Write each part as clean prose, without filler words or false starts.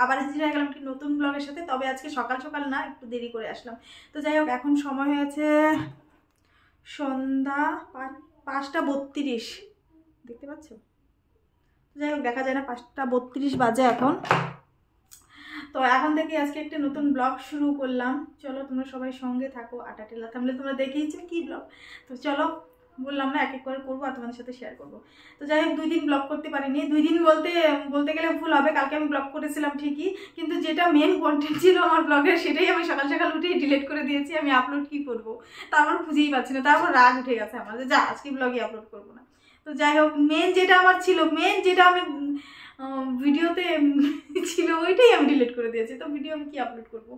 আবার হাজির হয়ে গেলাম একটি নতুন ব্লগের সাথে। তবে আজকে সকাল সকাল না, একটু দেরি করে আসলাম। তো যাই হোক, এখন সময় হয়েছে সন্ধ্যা 5:32, দেখতে পাচ্ছ? যাই হোক, দেখা যায় না, 5:32 বাজে এখন। তো এখন থেকে আজকে একটা নতুন ব্লগ শুরু করলাম। চলো তোমরা সবাই সঙ্গে থাকো। আটা টেলা থামলে তোমরা দেখেইছো কি ব্লগ। তো চলো, বললাম না এক এক করে করবো আর তোমাদের সাথে শেয়ার করবো। তো যাই হোক, 2 দিন ব্লগ করতে পারিনি। 2 দিন বলতে গেলে ভুল হবে। কালকে আমি ব্লগ করেছিলাম ঠিকই, কিন্তু যেটা মেন কন্টেন্ট ছিল আমার ব্লগের সেটাই আমি সকাল সকাল উঠেই ডিলিট করে দিয়েছি। আমি আপলোড কি করবো তারপর খুঁজেই পাচ্ছি না। তারপর রাগ উঠে গেছে আমার যে যা, আজকে ব্লগই আপলোড করবো না। তো যাই হোক, মেন যেটা আমার ছিল, মেন যেটা আমি ভিডিওতে ছিল ওইটাই আমি ডিলিট করে দিয়েছি। তো ভিডিও আমি কি আপলোড করবো।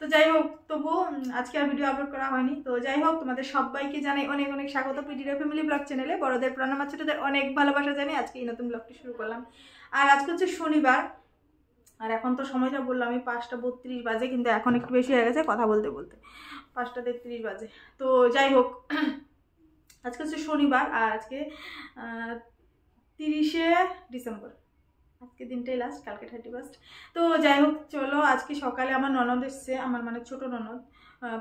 তো যাই হোক, তবুও আজকে আর ভিডিও আপলোড করা হয়নি। তো যাই হোক, তোমাদের সবাইকে জানাই অনেক অনেক স্বাগত পিডিরা ফ্যামিলি ব্লগ চ্যানেলে। বড়দের প্রণাম, ছোটদের অনেক ভালোবাসা জানি। আজকে এই নতুন ব্লগটি শুরু করলাম। আর আজকে হচ্ছে শনিবার। আর এখন তো সময়টা বললাম আমি 5:32 বাজে, কিন্তু এখন একটু বেশি হয়ে গেছে কথা বলতে বলতে, 5:33 বাজে। তো যাই হোক, আজকে হচ্ছে শনিবার আর আজকে 30শে ডিসেম্বর। আজকে দিনটাই লাস্ট, কালকে 31st। তো যাই হোক, চলো আজকে সকালে আমার ননদ এসছে, আমার মানে ছোটো ননদ,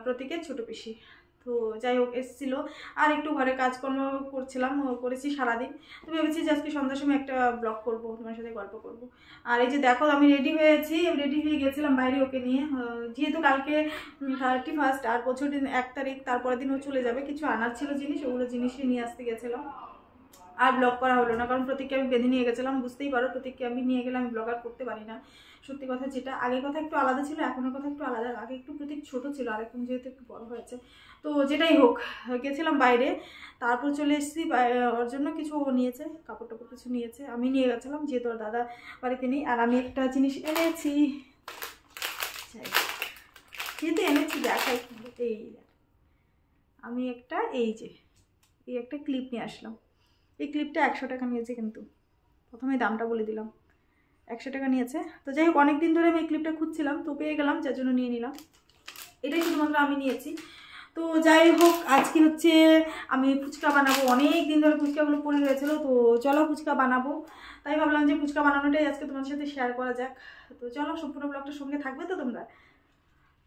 প্রতীকের ছোটো পিসি। তো যাই হোক এসেছিলো, আর একটু ঘরে কাজকর্ম করেছি সারাদিন। তো ভেবেছি যে আজকে সন্ধ্যার সময় একটা ব্লগ করবো, তোমার সাথে গল্প করব। আর এই যে দেখো, আমি রেডি হয়ে গেছিলাম বাইরে ওকে নিয়ে, যেহেতু কালকে 31st আর বছর দিন 1 তারিখ, তারপরের দিন ও চলে যাবে। কিছু আনার ছিল জিনিস, ওগুলো জিনিসই নিয়ে আসতে গেছিলাম। আর ব্লগ করা হলো না, কারণ প্রতীককে আমি বেঁধে নিয়ে গেছিলাম। বুঝতেই পারো, প্রতীককে আমি নিয়ে গেলে আমি ব্লগ আর করতে পারি না। সত্যি কথা, যেটা আগের কথা একটু আলাদা ছিল, এখনের কথা একটু আলাদা। আগে একটু প্রতীক ছোট ছিল, আর এখন যেহেতু একটু বড় হয়েছে। তো যেটাই হোক, গেছিলাম বাইরে, তারপর চলে এসেছি। ওর জন্য কিছু নিয়েছে, কাপড় টাপড় কিছু নিয়েছে, আমি নিয়ে গেছিলাম, যেহেতু ওর দাদা বাড়িতে নেই। আর আমি একটা জিনিস এনেছি, যেহেতু এনেছি দেখাই, এই আমি একটা এই একটা ক্লিপ নিয়ে আসলাম। এই ক্লিপটা 100 টাকা নিয়েছে, কিন্তু প্রথমে দামটা বলে দিলাম, 100 টাকা নিয়েছে। তো যাই হোক, অনেক দিন ধরে আমি এই ক্লিপটা খুঁজছিলাম, তো পেয়ে গেলাম, যার জন্য নিয়ে নিলাম। এটাই শুধুমাত্র আমি নিয়েছি। তো যাই হোক, আজকে হচ্ছে আমি ফুচকা বানাবো। অনেক দিন ধরে ফুচকাগুলো পড়ে রয়েছিল, তো চলো ফুচকা বানাবো। তাই ভাবলাম যে ফুচকা বানানোটাই আজকে তোমাদের সাথে শেয়ার করা যাক। তো চলো, সম্পূর্ণ ব্লগটার সঙ্গে থাকবে তো তোমরা।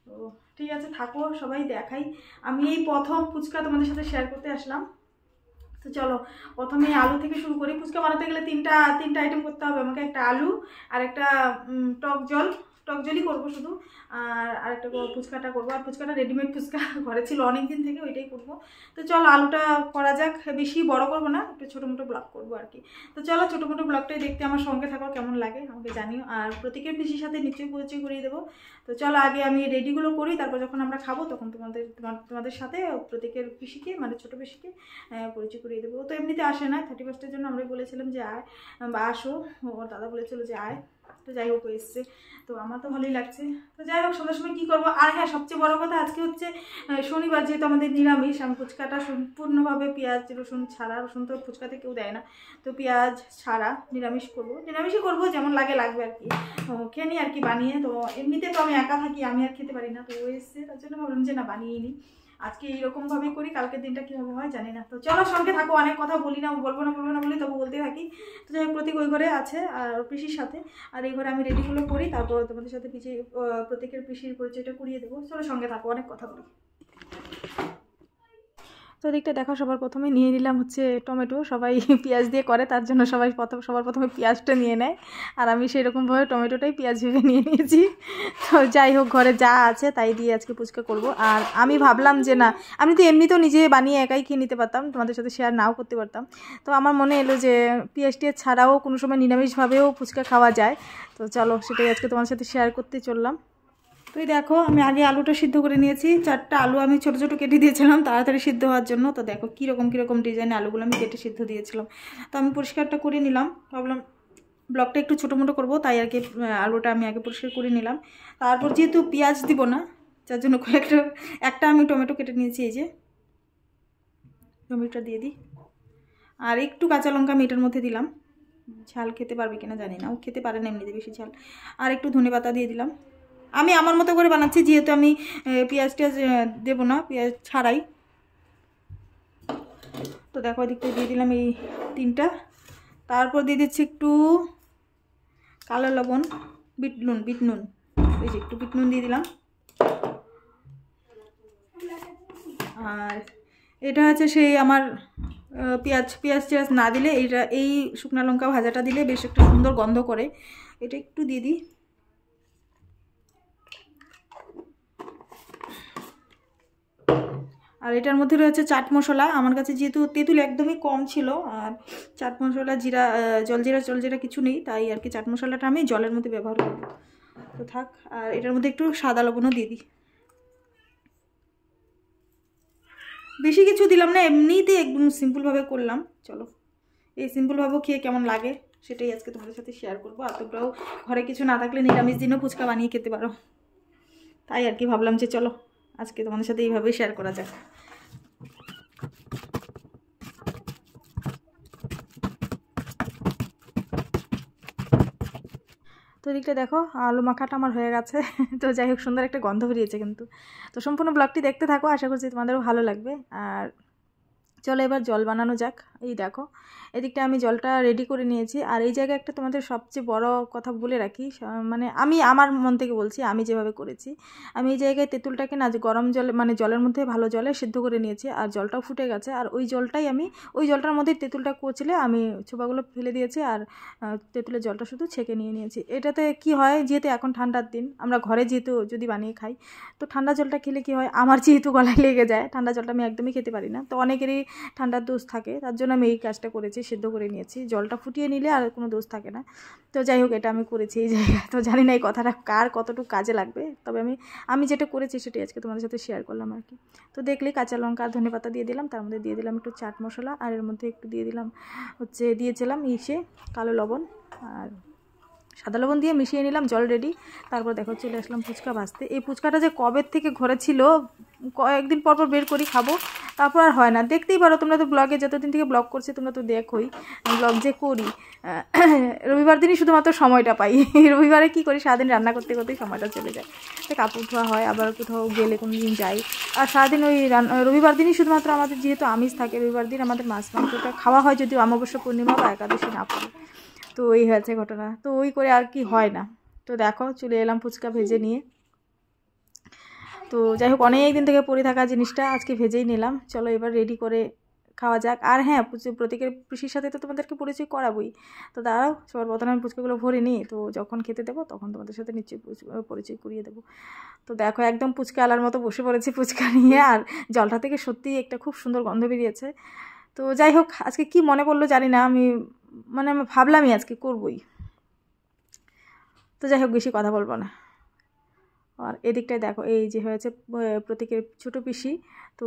তো ঠিক আছে, থাকো, সবাই দেখাই। আমি এই প্রথম ফুচকা তোমাদের সাথে শেয়ার করতে আসলাম। তো চলো, প্রথমে আলু থেকে শুরু করি। ফুচকা বানাতে গেলে তিনটা আইটেম করতে হবে আমাকে। একটা আলু, আর একটা টক জলই করবো শুধু, আর আরেকটা ফুচকাটা করবো। আর ফুচকাটা রেডিমেড ফুচকা ঘরে ছিল অনেক দিন থেকে, ওইটাই করবো। তো চলো আলুটা করা যাক। বেশি বড় করবো না, একটু ছোটো মোটো ব্লগ করবো আর কি। তো চলো, ছোটো মোটো ব্লগটাই দেখতে আমার সঙ্গে থাকো, কেমন লাগে আমাকে জানিও। আর প্রত্যেকের পিসির সাথে নিশ্চয়ই পরিচয় করিয়ে দেবো। তো চলো আগে আমি রেডিগুলো করি, তারপর যখন আমরা খাবো তখন তোমাদের সাথে প্রত্যেকের পিসিকে, মানে ছোটো পিসিকে পরিচয় করিয়ে দেবো। তো এমনিতে আসে না, 31st জন্য আমরা বলেছিলাম যে আয় বা আসো, ওর দাদা বলেছিল যে আয়। তো যাই হোক, এসছে, তো আমার তো ভালোই লাগছে। তো যাই হোক, সন্ধ্যার সময় কী করবো। আর হ্যাঁ, সবচেয়ে বড় কথা, আজকে হচ্ছে শনিবার, যেহেতু আমাদের নিরামিষ। আমি ফুচকাটা সম্পূর্ণভাবে পেঁয়াজ রসুন ছাড়া, রসুন তো ফুচকাতে কেউ দেয় না, তো পেঁয়াজ ছাড়া নিরামিষই করবো, যেমন লাগবে আর কি। খেয়ে নিই আর কি বানিয়ে। তো এমনিতে তো আমি একা থাকি, আমি আর খেতে পারি না। তো ও এসছে, তার জন্য ভাবলাম যে না, বানিয়েই নিই। আজকে এইরকমভাবেই করি, কালকের দিনটা কীভাবে হয় জানি না। তো চলো সঙ্গে থাকো। অনেক কথা বলবো না বলি, তবু বলতে থাকি। তো যাই হোক, প্রতীক ওই ঘরে আছে আর পিসির সাথে, আর এই ঘরে আমি রেডিগুলো করি, তারপর তোমাদের সাথে প্রত্যেকের পিসির পরিচয়টা করিয়ে দেবো। চলো সঙ্গে থাকো, অনেক কথা বলি। তো দিকটা দেখো, সবার প্রথমে নিয়ে নিলাম হচ্ছে টমেটো। সবাই পেঁয়াজ দিয়ে করে, তার জন্য সবার প্রথমে পেঁয়াজটা নিয়ে নেয়, আর আমি সেরকমভাবে টমেটোটাই পেঁয়াজ ভেবে নিয়ে নিয়েছি। তো যাই হোক, ঘরে যা আছে তাই দিয়ে আজকে ফুচকা করব। আর আমি ভাবলাম যে না, আমি তো এমনিতেও নিজে বানিয়ে একাই খেয়ে নিতে পারতাম, তোমাদের সাথে শেয়ার নাও করতে পারতাম। তো আমার মনে এলো যে পেঁয়াজ টিয়াজ ছাড়াও কোনো সময় নিরামিষভাবেও ফুচকা খাওয়া যায়। তো চলো, সেটাই আজকে তোমার সাথে শেয়ার করতে চললাম। তো দেখো, আমি আগে আলুটা সিদ্ধ করে নিয়েছি। 4টা আলু আমি ছোটো ছোটো কেটে দিয়েছিলাম তাড়াতাড়ি সিদ্ধ হওয়ার জন্য। তো দেখো কীরকম ডিজাইনে আলুগুলো আমি কেটে সিদ্ধ দিয়েছিলাম। তো আমি পরিষ্কারটা করে নিলাম, ভাবলাম ব্লগটা একটু ছোটো মোটো করবো, তাই আর কি আলুটা আমি আগে পরিষ্কার করে নিলাম। তারপর যেহেতু পেঁয়াজ দিব না, যার জন্য একটা আমি টমেটো কেটে নিয়েছি, এই যে টমেটোটা দিয়ে দিই। আর একটু কাঁচা লঙ্কা আমি এটার মধ্যে দিলাম, ঝাল খেতে পারবে কিনা জানি না, ও খেতে পারে না এমনিতে বেশি ঝাল। আর একটু ধনেপাতা দিয়ে দিলাম। আমি আমার মতো করে বানাচ্ছি, যেহেতু আমি পেঁয়াজ টিয়াজ দেবো না, পেঁয়াজ ছাড়াই। তো দেখো, এদিকটা দিয়ে দিলাম এই 3টা। তারপর দিয়ে দিচ্ছি একটু কালো লবণ, বিট নুন এই যে একটু বিট নুন দিয়ে দিলাম। আর এটা হচ্ছে সেই আমার পেঁয়াজ না দিলে এই শুকনো লঙ্কা ভাজাটা দিলে বেশ একটা সুন্দর গন্ধ করে, এটা একটু দিয়ে দিই। আর এটার মধ্যে রয়েছে চাট মশলা। আমার কাছে যেহেতু তেঁতুল একদমই কম ছিল আর চাট মশলা জিরা জলজিরা কিছু নেই, তাই আর কি চাট মশলাটা আমি জলের মধ্যে ব্যবহার করব। তো থাক। আর এটার মধ্যে একটু সাদা লবণও দিয়ে দিই। বেশি কিছু দিলাম না, এমনিতে একদম সিম্পলভাবে করলাম। চলো এই সিম্পলভাবেও খেয়ে কেমন লাগে সেটাই আজকে তোমাদের সাথে শেয়ার করবো। আর তোমরাও ঘরে কিছু না থাকলে নিরামিষ দিনও ফুচকা বানিয়ে খেতে পারো, তাই আর কি ভাবলাম যে চলো আজকে তোমাদের সাথে এইভাবেই শেয়ার করা যাক। তো এদিকটা দেখো আলু মাখাটা আমার হয়ে গেছে। তো যাই হোক সুন্দর একটা গন্ধ বেরিয়েছে কিন্তু। তো সম্পূর্ণ ব্লগটি দেখতে থাকো, আশা করছি তোমাদেরও ভালো লাগবে। আর চলো এবার জল বানানো যাক। এই দেখো এদিকটা আমি জলটা রেডি করে নিয়েছি। আর এই জায়গায় একটা তোমাদের সবচেয়ে বড় কথা বলে রাখি, মানে আমি আমার মন থেকে বলছি, আমি যেভাবে করেছি, আমি এই জায়গায় তেঁতুলটাকে না গরম জলে মানে জলের মধ্যে ভালো জলে সিদ্ধ করে নিয়েছি। আর জলটাও ফুটে গেছে, আর ওই জলটাই আমি ওই জলটার মধ্যে তেঁতুলটা কচলে আমি ছোবাগুলো ফেলে দিয়েছি আর তেঁতুলের জলটা শুধু ছেঁকে নিয়েছি। এটাতে কি হয়, যেহেতু এখন ঠান্ডার দিন, আমরা ঘরে যেহেতু যদি বানিয়ে খাই, তো ঠান্ডা জলটা খেলে কি হয়, আমার যেহেতু গলায় লেগে যায়, ঠান্ডা জলটা আমি একদমই খেতে পারি না। তো অনেকেরই ঠান্ডার দোষ থাকে, তার জন্য আমি এই কাজটা করেছি, সিদ্ধ করে নিয়েছি। জলটা ফুটিয়ে নিলে আর কোনো দোষ থাকে না। তো যাই হোক এটা আমি করেছি এই জায়গায়। তো জানি না এই কথাটা কার কতটুকু কাজে লাগবে, তবে আমি যেটা করেছি সেটাই আজকে তোমাদের সাথে শেয়ার করলাম আর কি। তো দেখলে কাঁচা লঙ্কা আর ধনেপাতা দিয়ে দিলাম, তার মধ্যে দিয়ে দিলাম একটু চাট মশলা, আর এর মধ্যে একটু দিয়েছিলাম কালো লবণ আর সাদা লবণ দিয়ে মিশিয়ে নিলাম, জল রেডি। তারপর দেখো চলে আসলাম ফুচকা ভাজতে। এই ফুচকাটা যে কবে থেকে ঘরে ছিল, কয়েকদিন পর বের করি খাবো, তারপর আর হয় না। দেখতেই পারো তোমরা তো ব্লগে, যতদিন থেকে ব্লগ করছি তোমরা তো দেখোই ব্লগ যে করি। রবিবার দিনই শুধুমাত্র সময়টা পাই। রবিবারে কী করি, সারাদিন রান্না করতে করতেই সময়টা চলে যায়। তো কাপড় ধোয়া হয়, আবার কোথাও গেলে কোনো দিন যাই, আর সারাদিন ওই রবিবার দিনই শুধুমাত্র আমাদের যেহেতু আমিষ থাকে, রবিবার দিন আমাদের মাছ মাংসটা খাওয়া হয়, যদিও অমাবস্যা পূর্ণিমা বা একাদশী না পড়ে। তো এই হয়েছে ঘটনা, তো ওই করে আর কি হয় না। তো দেখো চলে এলাম ফুচকা ভেজে নিয়ে। তো যাই হোক অনেক দিন থেকে পড়ে থাকা জিনিসটা আজকে ভেজেই নিলাম। চলো এবার রেডি করে খাওয়া যাক। আর হ্যাঁ, প্রত্যেকের পিসির সাথে তো তোমাদেরকে পরিচয় করাবোই। তো দাঁড়াও, সবার প্রথমে আমি ফুচকাগুলো ভরে নিই, তো যখন খেতে দেবো তখন তোমাদের সাথে নিশ্চয়ই পরিচয় করিয়ে দেবো। তো দেখো একদম ফুচকা আলার মতো বসে পড়েছি ফুচকা নিয়ে, আর জলটা থেকে সত্যিই একটা খুব সুন্দর গন্ধ বেরিয়েছে। তো যাই হোক আজকে কি মনে পড়লো জানি না, আমি ভাবলামই আজকে করবই। তো যাই হোক বেশি কথা বলবো না। আর এদিকটায় দেখো এই যে হয়েছে প্রত্যেকের ছোটো পিসি, তো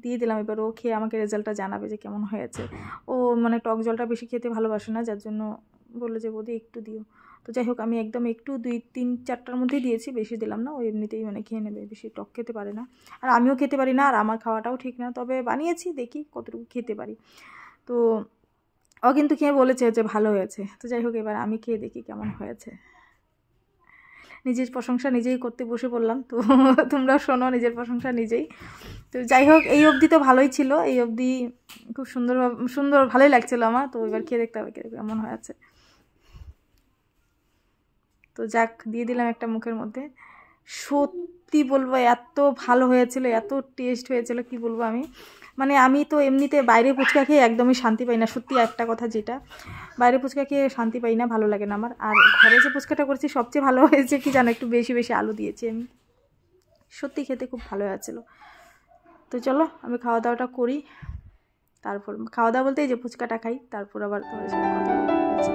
দিয়ে দিলাম। এবার ও খেয়ে আমাকে রেজাল্টটা জানাবে যে কেমন হয়েছে। ও মানে টক জলটা বেশি খেতে ভালোবাসে না, যার জন্য বললো যে বৌদি একটু দিও। তো যাই হোক আমি একদম একটু 2-3-4টার মধ্যেই দিয়েছি, বেশি দিলাম না। ও এমনিতেই মানে খেয়ে নেবে, বেশি টক খেতে পারে না, আর আমিও খেতে পারি না, আর আমার খাওয়াটাও ঠিক না। তবে বানিয়েছি, দেখি কতটুকু খেতে পারি। তো ও কিন্তু খেয়ে বলেছে যে ভালো হয়েছে। তো যাই হোক এবার আমি খেয়ে দেখি কেমন হয়েছে। নিজের প্রশংসা নিজেই করতে বসে পড়লাম। তো তোমরাও শোনো নিজের প্রশংসা নিজেই। তো যাই হোক এই অবধি তো ভালোই ছিল, এই অবধি খুব সুন্দর ভালোই লাগছিলো আমার। তো এবার খেয়ে দেখতে হবে কেমন হয়েছে। তো যাক দিয়ে দিলাম একটা মুখের মধ্যে। সত্যি বলবো এত ভালো হয়েছিল, এত টেস্ট হয়েছিল, কি বলবো আমি। মানে আমি তো এমনিতে বাইরে ফুচকা খেয়ে একদমই শান্তি পাই না, সত্যি একটা কথা, যেটা বাইরে ফুচকা খেয়ে শান্তি পাই না, ভালো লাগে না আমার। আর ঘরে যে ফুচকাটা করছি সবচেয়ে ভালো হয়েছে কি জানো, একটু বেশি বেশি আলু দিয়েছি আমি, সত্যি খেতে খুব ভালো হয়েছিল। তো চলো আমি খাওয়া দাওয়াটা করি, তারপর খাওয়া দাওয়া বলতে এই যে ফুচকাটা খাই, তারপর আবার তোমাদের সাথে কথা বলছি।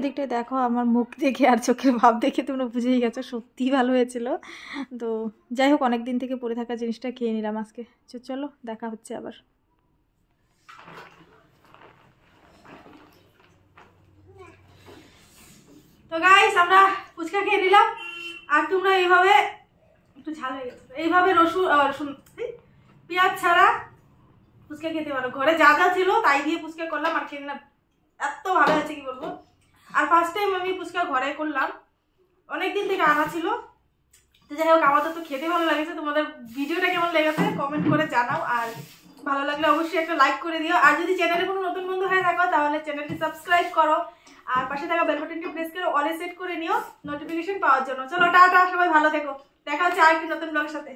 দিকটায় দেখো, আমার মুখ দেখে আর চোখের ভাব দেখে তোমরা বুঝেই গেছো সত্যিই ভালো হয়েছিল। তো যাই হোক, অনেক দিন থেকে পড়ে থাকা জিনিসটা খেয়ে নিলাম আজকে। চলো দেখা হচ্ছে আবার। তো গাইস আমরা ফুচকা খেয়ে নিলাম, আর তোমরা এইভাবে একটু ঝাল হয়ে গেছে, এইভাবে রসুন পেঁয়াজ ছাড়া ফুচকা খেতে পারো। ঘরে যা যা ছিল তাই দিয়ে ফুচকা করলাম আর খেয়ে নিলাম, এত ভালো হয়েছে কি বলবো। আর ফার্স্ট টাইম আমি ফুচকা ঘরে করলাম, অনেকদিন থেকে আনা ছিল। তো যাই হোক, আমাদের তো খেতে ভালো লেগেছে। তোমাদের ভিডিওটা কেমন লেগেছে কমেন্ট করে জানাও, আর ভালো লাগলে অবশ্যই একটা লাইক করে দিও। আর যদি চ্যানেলে কোনো নতুন বন্ধু হয়ে থাকো তাহলে চ্যানেলটি সাবস্ক্রাইব করো, আর পাশে থাকা বেল বাটনটি প্রেস করে অলে সেট করে নিও নোটিফিকেশন পাওয়ার জন্য। চলো টাটা, সবাই ভালো থেকো, দেখা হচ্ছে আরেকটি নতুন ব্লগের সাথে।